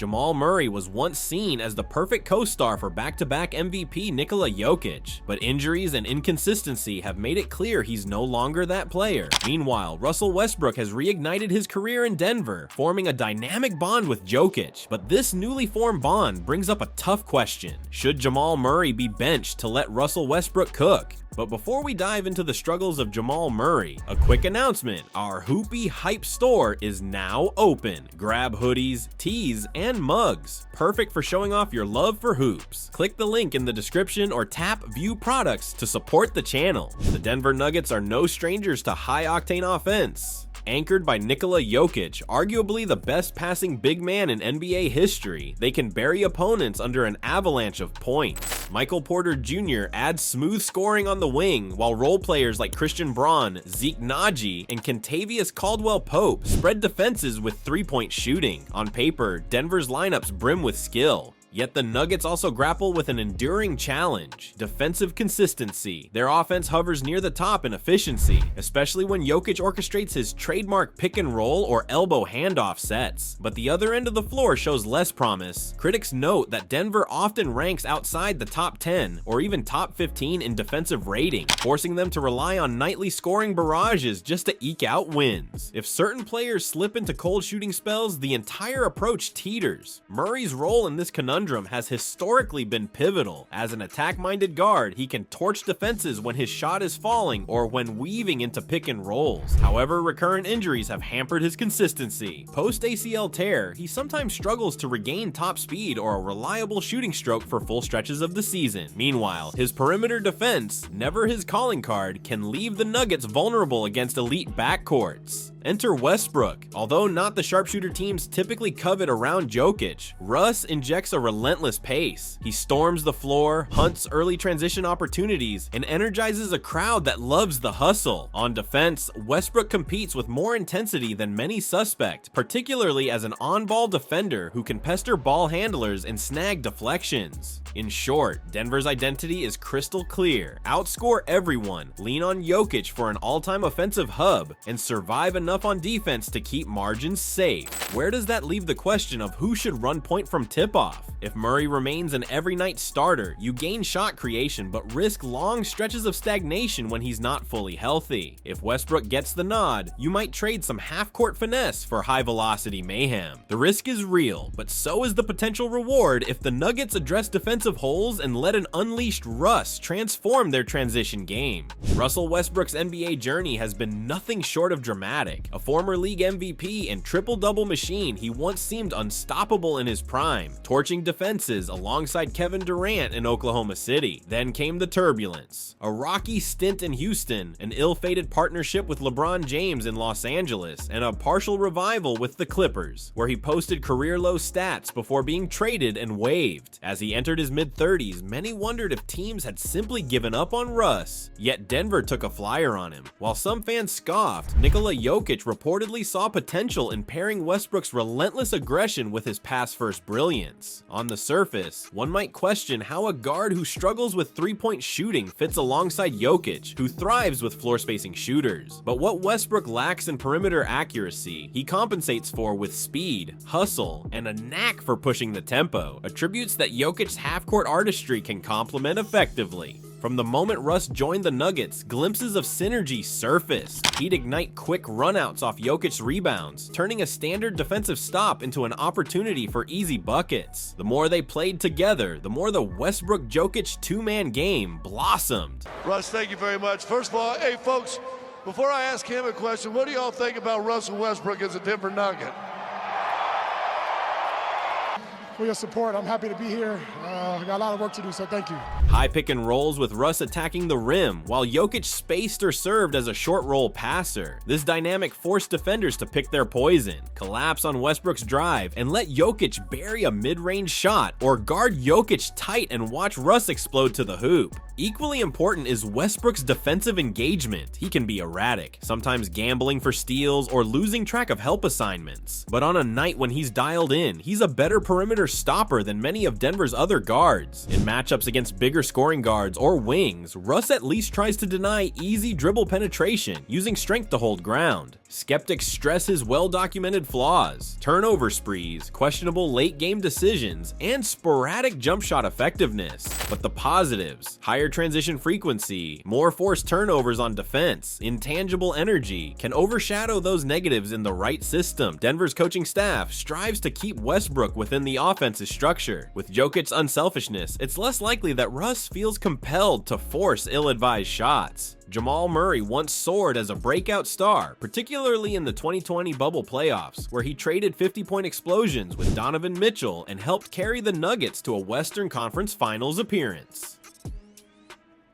Jamal Murray was once seen as the perfect co-star for back-to-back MVP Nikola Jokić, but injuries and inconsistency have made it clear he's no longer that player. Meanwhile, Russell Westbrook has reignited his career in Denver, forming a dynamic bond with Jokić, but this newly formed bond brings up a tough question. Should Jamal Murray be benched to let Russell Westbrook cook? But before we dive into the struggles of Jamal Murray, a quick announcement: our Hoopy Hype store is now open. Grab hoodies, tees, and mugs, perfect for showing off your love for hoops. Click the link in the description or tap View Products to support the channel. The Denver Nuggets are no strangers to high-octane offense. Anchored by Nikola Jokić, arguably the best passing big man in NBA history, they can bury opponents under an avalanche of points. Michael Porter Jr. adds smooth scoring on the wing, while role players like Christian Braun, Zeke Naji, and Kentavious Caldwell-Pope spread defenses with three-point shooting. On paper, Denver's lineups brim with skill. Yet the Nuggets also grapple with an enduring challenge: defensive consistency. Their offense hovers near the top in efficiency, especially when Jokić orchestrates his trademark pick and roll or elbow handoff sets. But the other end of the floor shows less promise. Critics note that Denver often ranks outside the top 10 or even top 15 in defensive rating, forcing them to rely on nightly scoring barrages just to eke out wins. If certain players slip into cold shooting spells, the entire approach teeters. Murray's role in this conundrum has historically been pivotal. As an attack-minded guard, he can torch defenses when his shot is falling or when weaving into pick and rolls. However, recurrent injuries have hampered his consistency. Post-ACL tear, he sometimes struggles to regain top speed or a reliable shooting stroke for full stretches of the season. Meanwhile, his perimeter defense, never his calling card, can leave the Nuggets vulnerable against elite backcourts. Enter Westbrook. Although not the sharpshooter teams typically covet around Jokić, Russ injects a relentless pace. He storms the floor, hunts early transition opportunities, and energizes a crowd that loves the hustle. On defense, Westbrook competes with more intensity than many suspect, particularly as an on-ball defender who can pester ball handlers and snag deflections. In short, Denver's identity is crystal clear: outscore everyone, lean on Jokić for an all-time offensive hub, and survive enough on defense to keep margins safe. Where does that leave the question of who should run point from tip-off? If Murray remains an every-night starter, you gain shot creation but risk long stretches of stagnation when he's not fully healthy. If Westbrook gets the nod, you might trade some half-court finesse for high-velocity mayhem. The risk is real, but so is the potential reward if the Nuggets address defensive holes and let an unleashed Russ transform their transition game. Russell Westbrook's NBA journey has been nothing short of dramatic. A former league MVP and triple-double machine, he once seemed unstoppable in his prime, torching defenses alongside Kevin Durant in Oklahoma City. Then came the turbulence. A rocky stint in Houston, an ill-fated partnership with LeBron James in Los Angeles, and a partial revival with the Clippers, where he posted career-low stats before being traded and waived. As he entered his mid-30s, many wondered if teams had simply given up on Russ. Yet Denver took a flyer on him. While some fans scoffed, Nikola Jokić reportedly saw potential in pairing Westbrook's relentless aggression with his pass-first brilliance. On the surface, one might question how a guard who struggles with three-point shooting fits alongside Jokić, who thrives with floor-spacing shooters. But what Westbrook lacks in perimeter accuracy, he compensates for with speed, hustle, and a knack for pushing the tempo, attributes that Jokic's half-court artistry can complement effectively. From the moment Russ joined the Nuggets, glimpses of synergy surfaced. He'd ignite quick runouts off Jokic's rebounds, turning a standard defensive stop into an opportunity for easy buckets. The more they played together, the more the Westbrook-Jokić two-man game blossomed. Russ, thank you very much. First of all, hey folks, before I ask him a question, what do y'all think about Russell Westbrook as a Denver Nugget? For your support, I'm happy to be here. I got a lot of work to do, so thank you. High pick and rolls with Russ attacking the rim, while Jokić spaced or served as a short roll passer. This dynamic forced defenders to pick their poison, collapse on Westbrook's drive, and let Jokić bury a mid-range shot, or guard Jokić tight and watch Russ explode to the hoop. Equally important is Westbrook's defensive engagement. He can be erratic, sometimes gambling for steals or losing track of help assignments. But on a night when he's dialed in, he's a better perimeter stopper than many of Denver's other guards. In matchups against bigger scoring guards or wings, Russ at least tries to deny easy dribble penetration, using strength to hold ground. Skeptics stress his well-documented flaws, turnover sprees, questionable late-game decisions, and sporadic jump shot effectiveness. But the positives, higher transition frequency, more forced turnovers on defense, intangible energy, can overshadow those negatives in the right system. Denver's coaching staff strives to keep Westbrook within the offense's structure. With Jokic's unselfishness, it's less likely that Russ feels compelled to force ill-advised shots. Jamal Murray once soared as a breakout star, particularly in the 2020 bubble playoffs, where he traded 50-point explosions with Donovan Mitchell and helped carry the Nuggets to a Western Conference Finals appearance.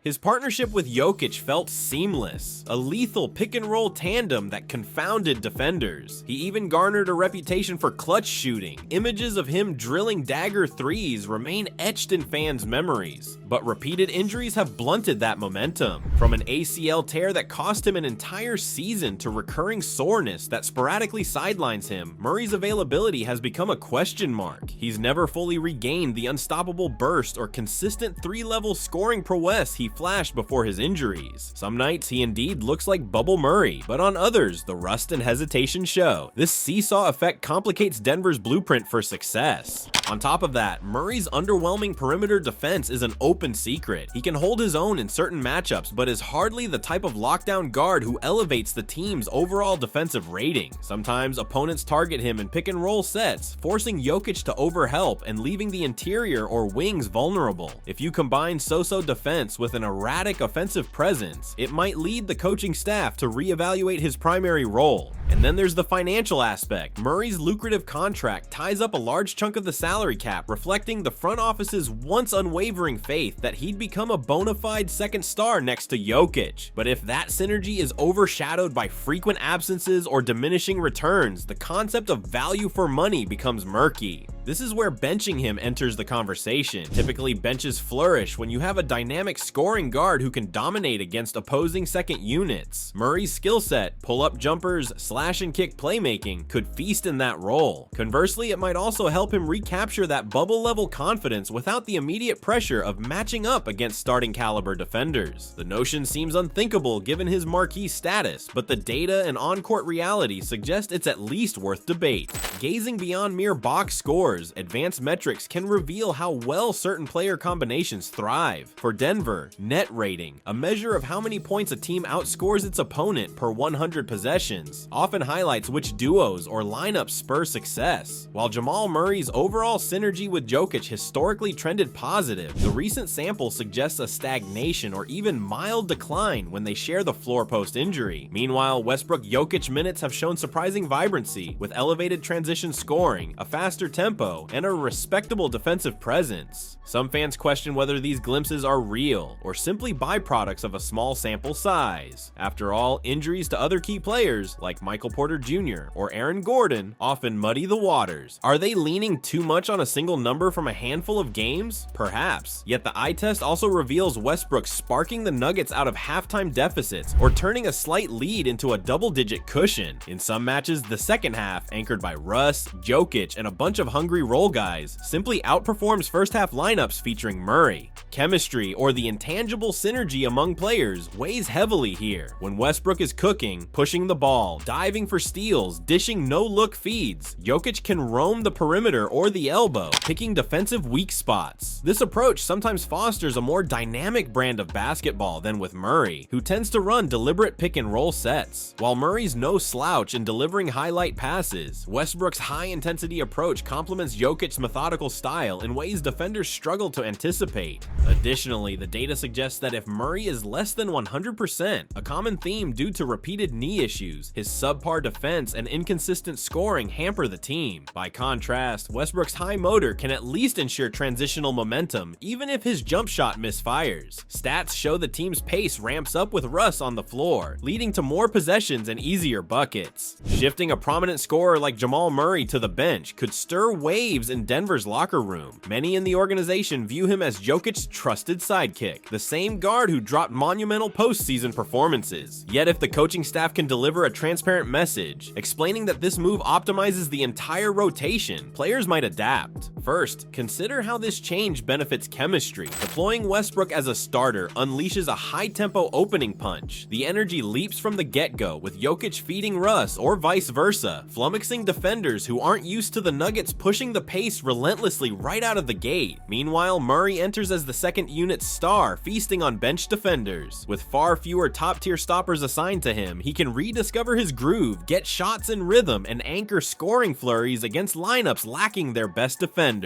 His partnership with Jokić felt seamless, a lethal pick-and-roll tandem that confounded defenders. He even garnered a reputation for clutch shooting. Images of him drilling dagger threes remain etched in fans' memories, but repeated injuries have blunted that momentum. From an ACL tear that cost him an entire season to recurring soreness that sporadically sidelines him, Murray's availability has become a question mark. He's never fully regained the unstoppable burst or consistent three-level scoring prowess he flashed before his injuries. Some nights he indeed looks like Bubble Murray, but on others, the rust and hesitation show. This seesaw effect complicates Denver's blueprint for success. On top of that, Murray's underwhelming perimeter defense is an open secret. He can hold his own in certain matchups, but is hardly the type of lockdown guard who elevates the team's overall defensive rating. Sometimes opponents target him in pick and roll sets, forcing Jokić to overhelp and leaving the interior or wings vulnerable. If you combine so-so defense with an erratic offensive presence, it might lead the coaching staff to reevaluate his primary role. And then there's the financial aspect. Murray's lucrative contract ties up a large chunk of the salary cap, reflecting the front office's once unwavering faith that he'd become a bona fide second star next to Jokić. But if that synergy is overshadowed by frequent absences or diminishing returns, the concept of value for money becomes murky. This is where benching him enters the conversation. Typically, benches flourish when you have a dynamic scoring guard who can dominate against opposing second units. Murray's skill set, pull-up jumpers, slash and kick playmaking, could feast in that role. Conversely, it might also help him recapture that bubble-level confidence without the immediate pressure of matching up against starting-caliber defenders. The notion seems unthinkable given his marquee status, but the data and on-court reality suggest it's at least worth debate. Gazing beyond mere box scores, advanced metrics can reveal how well certain player combinations thrive. For Denver, net rating, a measure of how many points a team outscores its opponent per 100 possessions, often highlights which duos or lineups spur success. While Jamal Murray's overall synergy with Jokić historically trended positive, the recent sample suggests a stagnation or even mild decline when they share the floor post injury. Meanwhile, Westbrook-Jokić minutes have shown surprising vibrancy, with elevated transition scoring, a faster tempo, and a respectable defensive presence. Some fans question whether these glimpses are real or simply byproducts of a small sample size. After all, injuries to other key players like Michael Porter Jr. or Aaron Gordon often muddy the waters. Are they leaning too much on a single number from a handful of games? Perhaps. Yet the eye test also reveals Westbrook sparking the Nuggets out of halftime deficits or turning a slight lead into a double-digit cushion. In some matches, the second half, anchored by Russ, Jokić, and a bunch of hungry role guys, simply outperforms first-half lineups featuring Murray. Chemistry, or the intangible synergy among players, weighs heavily here. When Westbrook is cooking, pushing the ball, diving for steals, dishing no-look feeds, Jokić can roam the perimeter or the elbow, picking defensive weak spots. This approach sometimes fosters a more dynamic brand of basketball than with Murray, who tends to run deliberate pick-and-roll sets. While Murray's no slouch in delivering highlight passes, Westbrook's high-intensity approach complements Jokic's methodical style in ways defenders struggle to anticipate. Additionally, the data suggests that if Murray is less than 100%, a common theme due to repeated knee issues, his subpar defense and inconsistent scoring hamper the team. By contrast, Westbrook's high motor can at least ensure transitional momentum, even if his jump shot misfires. Stats show the team's pace ramps up with Russ on the floor, leading to more possessions and easier buckets. Shifting a prominent scorer like Jamal Murray to the bench could stir waves in Denver's locker room. Many in the organization view him as Jokic's trusted sidekick, the same guard who dropped monumental postseason performances. Yet if the coaching staff can deliver a transparent message, explaining that this move optimizes the entire rotation, players might adapt. First, consider how this change benefits chemistry. Deploying Westbrook as a starter unleashes a high-tempo opening punch. The energy leaps from the get-go, with Jokić feeding Russ, or vice versa, flummoxing defenders who aren't used to the Nuggets pushing the pace relentlessly right out of the gate. Meanwhile, Murray enters as the second unit star, feasting on bench defenders. With far fewer top-tier stoppers assigned to him, he can rediscover his groove, get shots in rhythm, and anchor scoring flurries against lineups lacking their best defenders.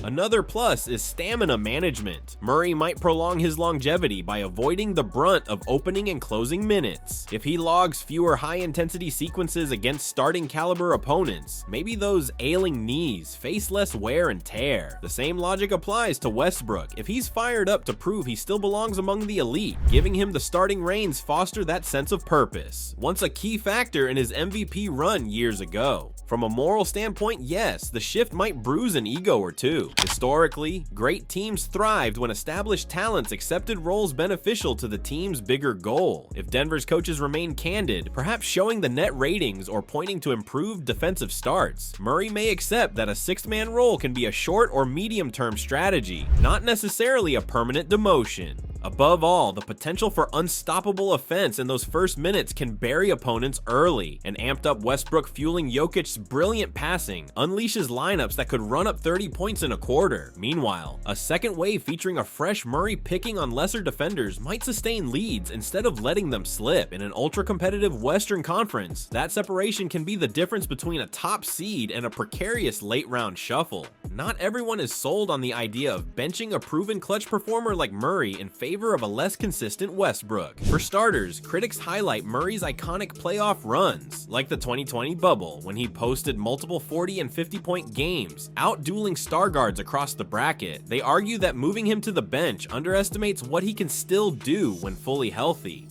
Another plus is stamina management. Murray might prolong his longevity by avoiding the brunt of opening and closing minutes. If he logs fewer high-intensity sequences against starting caliber opponents, maybe those ailing knees face less wear and tear. The same logic applies to Westbrook. If he's fired up to prove he still belongs among the elite, giving him the starting reins foster that sense of purpose, once a key factor in his MVP run years ago. From a moral standpoint, yes, the shift might bruise an ego or two. Historically, great teams thrived when established talents accepted roles beneficial to the team's bigger goal. If Denver's coaches remain candid, perhaps showing the net ratings or pointing to improved defensive starts, Murray may accept that a sixth-man role can be a short or medium-term strategy, not necessarily a permanent demotion. Above all, the potential for unstoppable offense in those first minutes can bury opponents early. An amped-up Westbrook fueling Jokic's brilliant passing unleashes lineups that could run up 30 points in a quarter. Meanwhile, a second wave featuring a fresh Murray picking on lesser defenders might sustain leads instead of letting them slip. In an ultra-competitive Western Conference, that separation can be the difference between a top seed and a precarious late-round shuffle. Not everyone is sold on the idea of benching a proven clutch performer like Murray in favor of a less consistent Westbrook. For starters, critics highlight Murray's iconic playoff runs, like the 2020 bubble, when he posted multiple 40 and 50-point games, out-dueling star guards across the bracket. They argue that moving him to the bench underestimates what he can still do when fully healthy.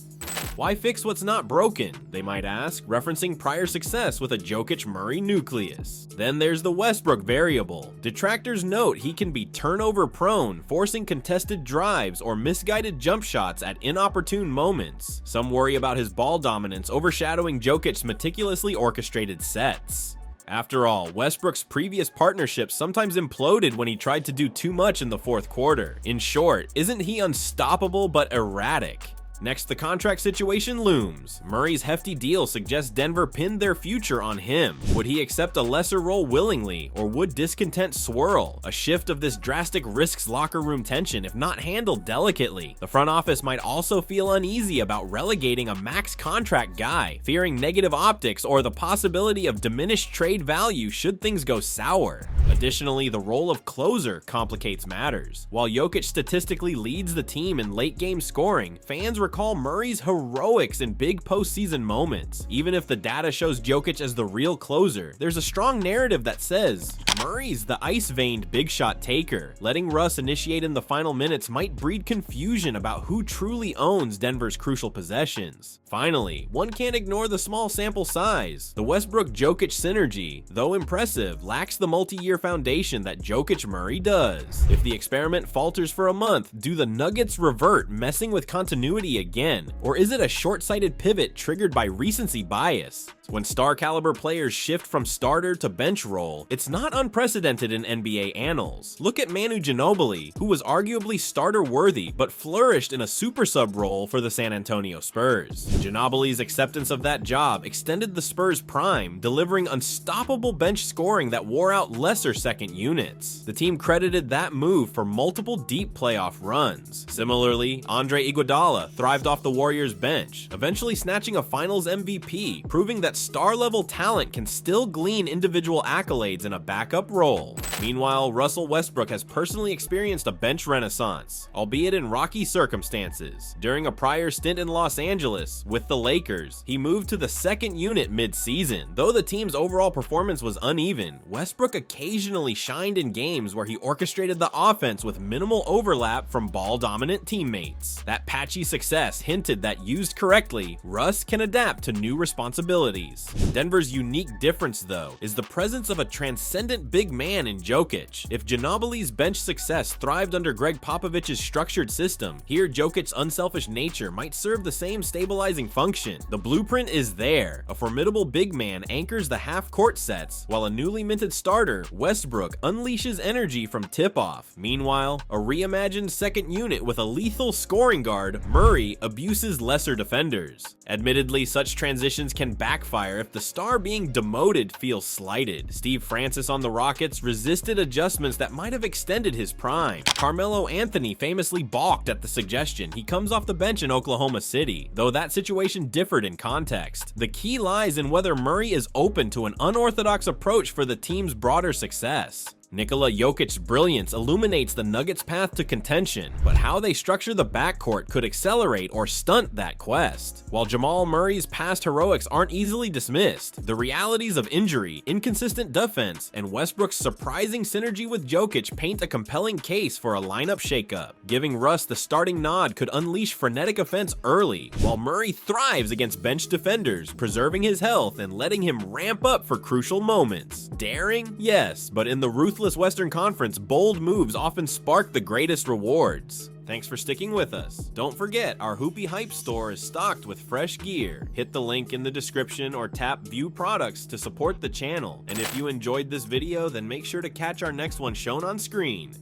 Why fix what's not broken, they might ask, referencing prior success with a Jokic-Murray nucleus. Then there's the Westbrook variable. Detractors note he can be turnover-prone, forcing contested drives or misguided jump shots at inopportune moments. Some worry about his ball dominance overshadowing Jokic's meticulously orchestrated sets. After all, Westbrook's previous partnerships sometimes imploded when he tried to do too much in the fourth quarter. In short, isn't he unstoppable but erratic? Next, the contract situation looms. Murray's hefty deal suggests Denver pinned their future on him. Would he accept a lesser role willingly, or would discontent swirl? A shift of this drastic risks locker room tension if not handled delicately. The front office might also feel uneasy about relegating a max contract guy, fearing negative optics or the possibility of diminished trade value should things go sour. Additionally, the role of closer complicates matters. While Jokić statistically leads the team in late-game scoring, fans recall Murray's heroics in big postseason moments. Even if the data shows Jokić as the real closer, there's a strong narrative that says Murray's the ice-veined big shot taker. Letting Russ initiate in the final minutes might breed confusion about who truly owns Denver's crucial possessions. Finally, one can't ignore the small sample size. The Westbrook-Jokić synergy, though impressive, lacks the multi-year foundation that Jokic-Murray does. If the experiment falters for a month, do the Nuggets revert, messing with continuity again? Or is it a short-sighted pivot triggered by recency bias? When star-caliber players shift from starter to bench role, it's not unprecedented in NBA annals. Look at Manu Ginobili, who was arguably starter-worthy but flourished in a super sub role for the San Antonio Spurs. Ginobili's acceptance of that job extended the Spurs' prime, delivering unstoppable bench scoring that wore out lesser second units. The team credited that move for multiple deep playoff runs. Similarly, Andre Iguodala thrived off the Warriors' bench, eventually snatching a Finals MVP, proving that star-level talent can still glean individual accolades in a backup role. Meanwhile, Russell Westbrook has personally experienced a bench renaissance, albeit in rocky circumstances. During a prior stint in Los Angeles with the Lakers, he moved to the second unit mid-season. Though the team's overall performance was uneven, Westbrook occasionally shined in games where he orchestrated the offense with minimal overlap from ball-dominant teammates. That patchy success success hinted that used correctly, Russ can adapt to new responsibilities. Denver's unique difference, though, is the presence of a transcendent big man in Jokić. If Ginobili's bench success thrived under Greg Popovich's structured system, here Jokic's unselfish nature might serve the same stabilizing function. The blueprint is there. A formidable big man anchors the half-court sets, while a newly minted starter, Westbrook, unleashes energy from tip-off. Meanwhile, a reimagined second unit with a lethal scoring guard, Murray, abuses lesser defenders. Admittedly, such transitions can backfire if the star being demoted feels slighted. Steve Francis on the Rockets resisted adjustments that might have extended his prime. Carmelo Anthony famously balked at the suggestion he comes off the bench in Oklahoma City, though that situation differed in context. The key lies in whether Murray is open to an unorthodox approach for the team's broader success. Nikola Jokic's brilliance illuminates the Nuggets' path to contention, but how they structure the backcourt could accelerate or stunt that quest. While Jamal Murray's past heroics aren't easily dismissed, the realities of injury, inconsistent defense, and Westbrook's surprising synergy with Jokić paint a compelling case for a lineup shakeup. Giving Russ the starting nod could unleash frenetic offense early, while Murray thrives against bench defenders, preserving his health and letting him ramp up for crucial moments. Daring? Yes, but in the ruthless Western Conference, bold moves often spark the greatest rewards. Thanks for sticking with us. Don't forget, our Hoopy Hype store is stocked with fresh gear. Hit the link in the description or tap View Products to support the channel. And if you enjoyed this video, then make sure to catch our next one shown on screen.